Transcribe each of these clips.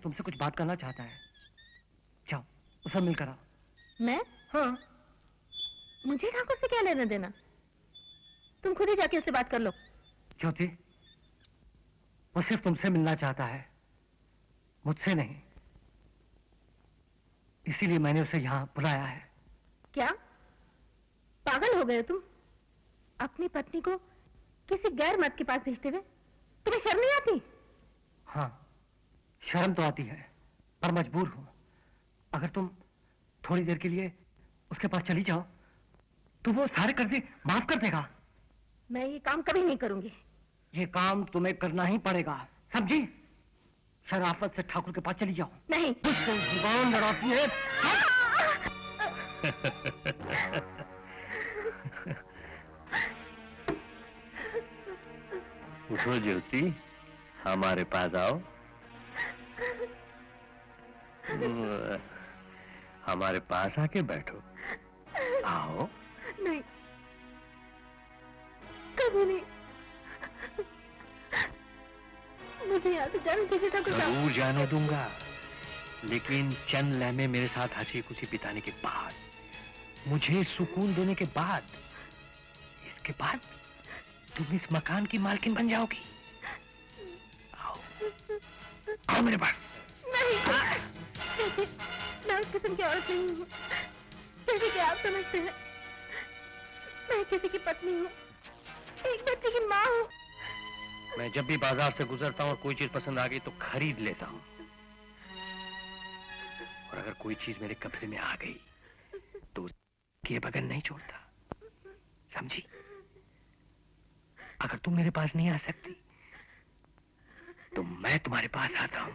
तुमसे कुछ बात करना चाहता है। जाओ उसे मिलकर आओ। मैं? हाँ। मुझे ठाकुर से क्या लेना देना? तुम खुद ही जाके उससे बात कर लो। ज्योति, वो सिर्फ तुमसे मिलना चाहता है, मुझसे नहीं। इसीलिए मैंने उसे यहाँ बुलाया है। क्या पागल हो गए तुम? अपनी पत्नी को किसी गैर मर्द के पास भेजते हुए तुम्हें शर्म नहीं आती? हाँ, शर्म तो आती है, पर मजबूर हूं। अगर तुम थोड़ी देर के लिए उसके पास चली जाओ तो वो सारे कर्जे माफ कर देगा। मैं ये काम कभी नहीं करूंगी। ये काम तुम्हें करना ही पड़ेगा, समझी? शराफत से ठाकुर के पास चली जाओ। नहीं। मुझसे जुबान लड़ाती है। उठो ज्योति, हमारे पास आओ। हमारे पास आके बैठो। आओ। नहीं, कभी नहीं। मुझे यहाँ से जाने दीजिए ठाकुर साहब। जरूर जाने दूंगा, लेकिन चंद लम्हे मेरे साथ हंसी खुशी बिताने के बाद, मुझे सुकून देने के बाद, इसके बाद तुम इस मकान की मालकिन बन जाओगी। आओ, आओ मेरे पास। नहीं, मैं उस किस्म की औरत नहीं हूँ जैसे कि आप समझते हैं। मैं किसी की पत्नी हूँ, एक बच्चे की माँ हूँ। मैं जब भी बाजार से गुजरता हूँ और कोई चीज पसंद आ गई तो खरीद लेता हूँ, और अगर कोई चीज मेरे कब्जे में आ गई तो उसके बगैर नहीं छोड़ता, समझी? अगर तुम मेरे पास नहीं आ सकती तो मैं तुम्हारे पास आता हूँ।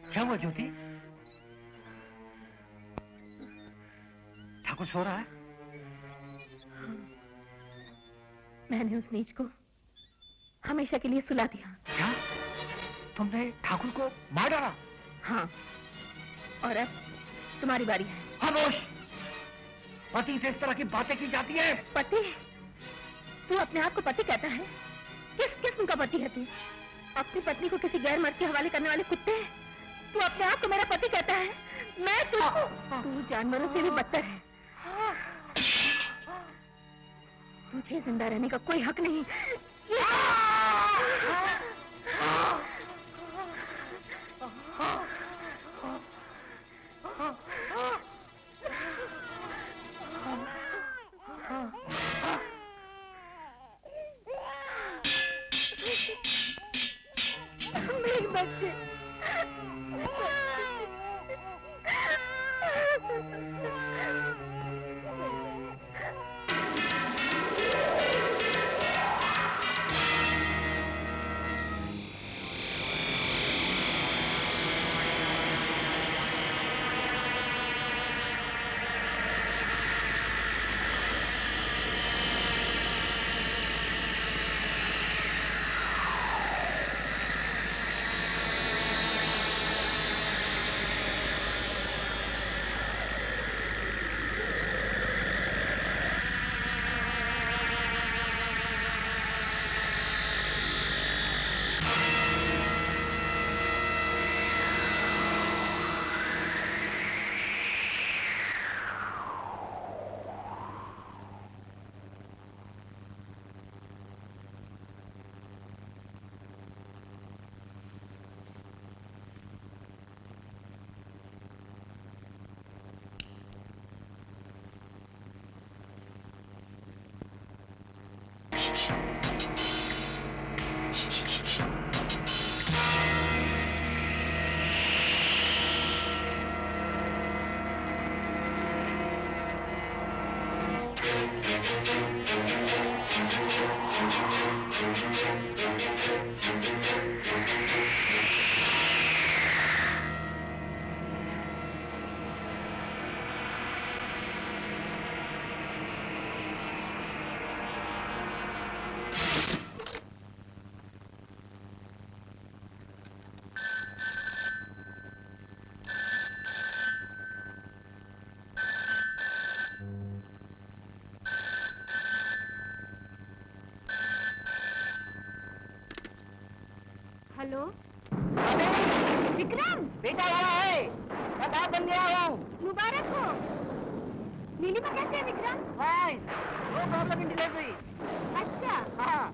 क्या हुआ ज्योति? ठाकुर सो रहा है? मैंने उस नीच को हमेशा के लिए सुला दिया। क्या? तुमने ठाकुर को मार डाला? हाँ, और अब तुम्हारी बारी है। खामोश! पति से इस तरह की बातें की जाती है? पति? तू अपने आप को पति कहता है? किस किस्म का पति है तू? अपनी पत्नी को किसी गैर मर्द के हवाले करने वाले कुत्ते? तू अपने आप को मेरा पति कहता है? मैं तू जानवरों से भी बदतर है। तुझे जिंदा रहने का कोई हक नहीं। मेरे बच्चे। हेलो विक्रम, बेटा आया है, मैं बाप बन गया हूँ। मुबारक हो। नीलिमा कैसे है Vikram? Fine, no problem in delivery. अच्छा, हाँ,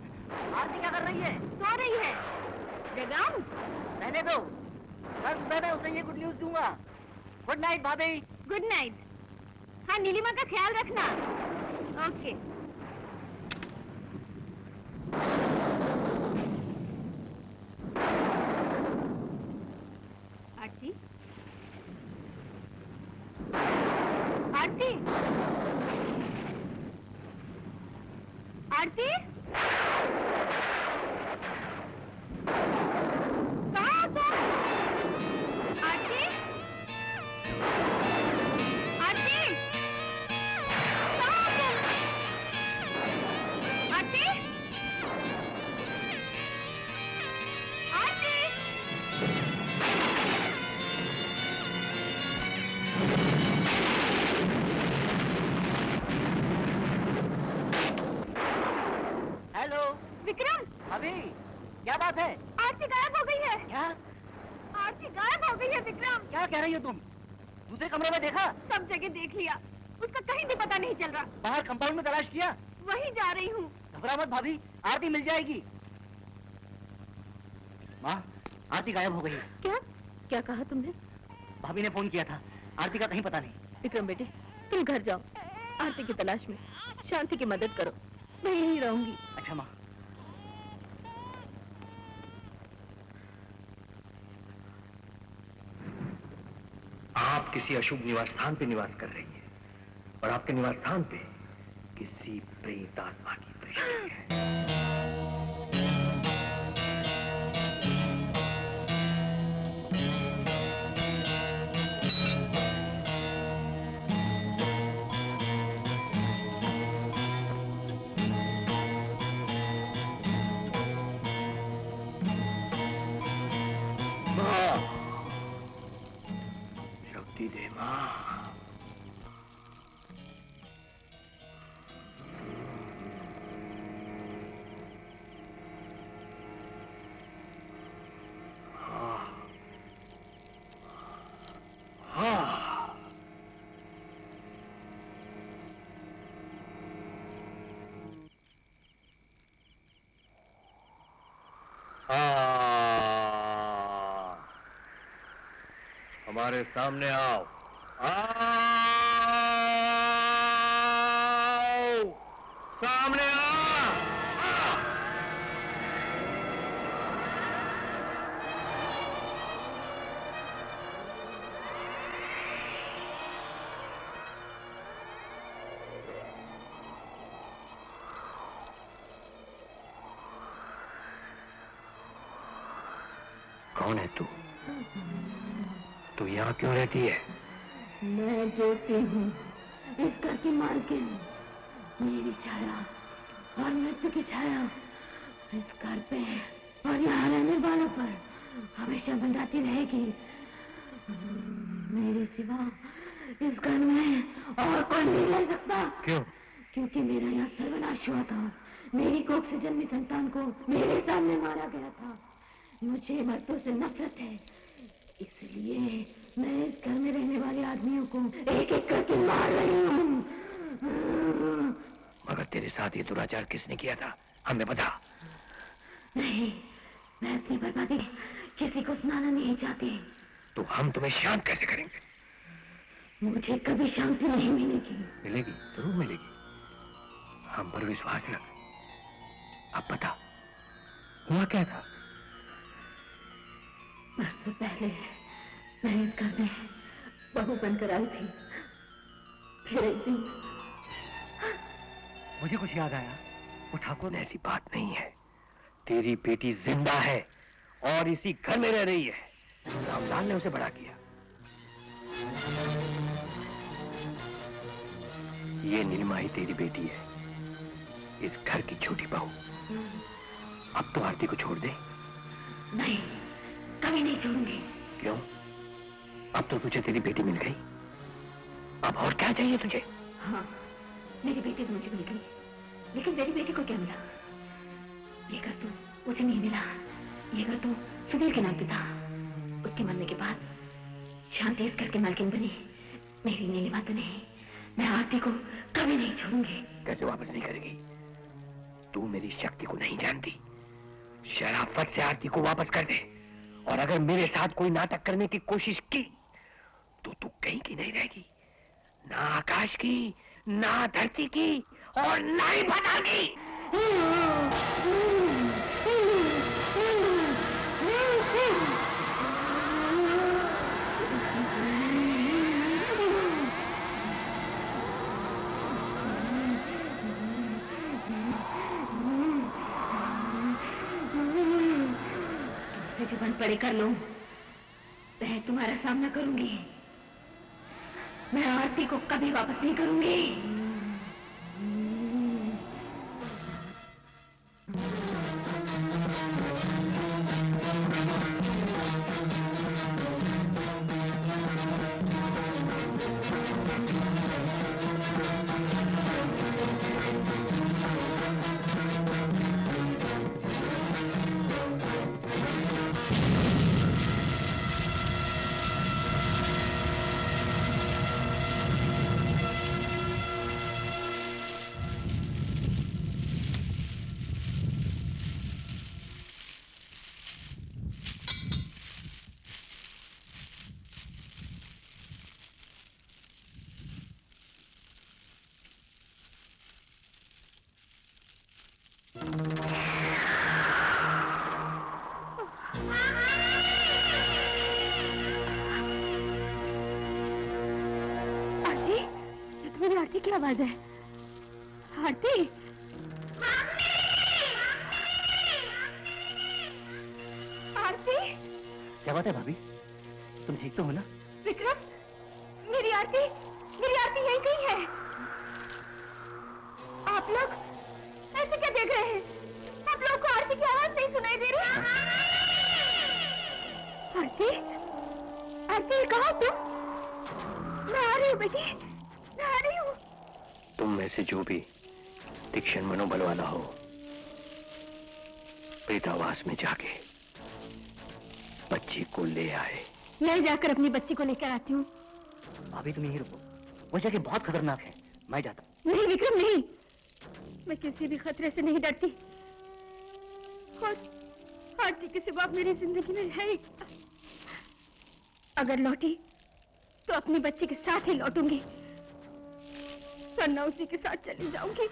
आरती क्या कर रही है? सो रही है। जगाऊं? रहने दो, कल सुबह मैं उसे ये गुड न्यूज दूंगा। गुड नाइट भाभी। Good night. हाँ, नीलिमा का ख्याल रखना। ओके। आरती, आरती, आरती, कहाँ हो तुम? आरती, आरती, कहाँ हो तुम? आरती, आरती, हेलो विक्रम, भाभी, क्या बात है? आरती गायब हो गई है। क्या आरती गायब हो गई है विक्रम। क्या कह रही हो तुम? दूसरे कमरे में देखा? सब जगह देख लिया, उसका कहीं भी पता नहीं चल रहा। बाहर कंपाउंड में तलाश किया? वहीं जा रही हूँ। घबरा मत भाभी, आरती मिल जाएगी। माँ, आरती गायब हो गई है। क्या क्या कहा तुमने? भाभी ने फोन किया था, आरती का कहीं पता नहीं। विक्रम बेटे, तुम घर जाओ, आरती की तलाश में शांति की मदद करो, मैं यहीं रहूंगी। अच्छा माँ। आप किसी अशुभ निवास स्थान पे निवास कर रही हैं और आपके निवास स्थान पे किसी प्रेत आत्मा की दृष्टि है। शक्ति दे मां। हमारे सामने आओ, आओ, सामने आओ। कौन है तू? तू यहाँ क्यों रहती है? मैं ज्योति हूँ, इस घर की मालकिन। मेरी छाया और मृत्यु की छाया इस घर पे और यहाँ रहने वालों पर हमेशा मंडराती रहेगी। मेरे सिवा इस घर में और कोई नहीं रह सकता। क्यों? क्योंकि मेरा यहाँ सर्वनाश हुआ था। मेरी कोख से जन्मी संतान को मेरे सामने मारा गया था। मुझे मर्दों से नफरत है, इसलिए मैं इस घर में रहने वाले आदमियों को एक एक करके मार रही हूँ। मगर तेरे साथ ये दुराचार किसने किया था? हमें बता। नहीं, मैं अपनी बर्बादी किसी को सुनाना नहीं चाहती। तो हम तुम्हें शांत कैसे करेंगे? मुझे कभी शांति नहीं मिलेगी। मिलेगी, जरूर मिलेगी। हम पर विश्वास रख। अब बता, हुआ क्या था? बरसों पहले मैं इस घर में बहू बनकर आई थी। फिर एक दिन मुझे कुछ याद आया। वो ठाकुर, ऐसी बात नहीं है। तेरी बेटी जिंदा है और इसी घर में रह रही है। रामलाल ने उसे बड़ा किया। ये नीलिमा ही तेरी बेटी है, इस घर की छोटी बहू। अब तो आरती को छोड़ दे। नहीं, कभी नहीं छोड़ूंगी। क्यों? अब तो तुझे तेरी बेटी मिल गई, अब और क्या चाहिए तुझे? हाँ, मेरी बेटी तो मुझे मिल गई, लेकिन मेरी बेटी को क्या मिला? ये घर तो उसे नहीं मिला, ये घर तो सुधीर के नाम पे था। उसके मरने के बाद शांति इस घर के मालकिन बनी। मेरी नीलिमा तो नहीं, मैं आरती को कभी नहीं छोड़ूंगी। कैसे वापस नहीं करेगी? तू मेरी शक्ति को नहीं जानती। शराफत से आरती को वापस कर दे, और अगर मेरे साथ कोई नाटक करने की कोशिश की तो तू कहीं की नहीं रहेगी, ना आकाश की, ना धरती की, और ना ही पता की। जुबान पड़े कर लो, मैं तुम्हारा सामना करूंगी। मैं आरती को कभी वापस नहीं करूंगी। क्या आवाज है? आरती, आरती, क्या बात है भाभी? तुम ठीक तो हो ना? विक्रम, मेरी आरती यहीं कहीं है। आप लोग ऐसे क्या देख रहे हैं? आप लोग को आरती की आवाज नहीं सुनाई दे रही? आरती कहाँ तुम? मैं आ रही हूँ बेटी, मैं आ रही हूँ। तुम में से जो भी तीक्ष्ण मनोबल वाला हो, प्रेतावास में जाके बच्ची को ले आए। मैं जाकर अपनी बच्ची को लेकर आती हूँ। भाभी तुम यहीं रुको, वो जगह बहुत खतरनाक है, मैं जाता हूँ। नहीं विक्रम नहीं, मैं किसी भी खतरे से नहीं डरती। और आरती के सिवा मेरी जिंदगी में है ही क्या? अगर लौटी तो अपनी बच्ची के साथ ही लौटूंगी, वरना उसी के साथ चली जाऊंगी।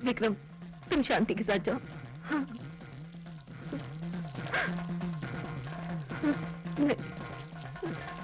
विक्रम, तुम शांति के साथ जाओ। हाँ। है।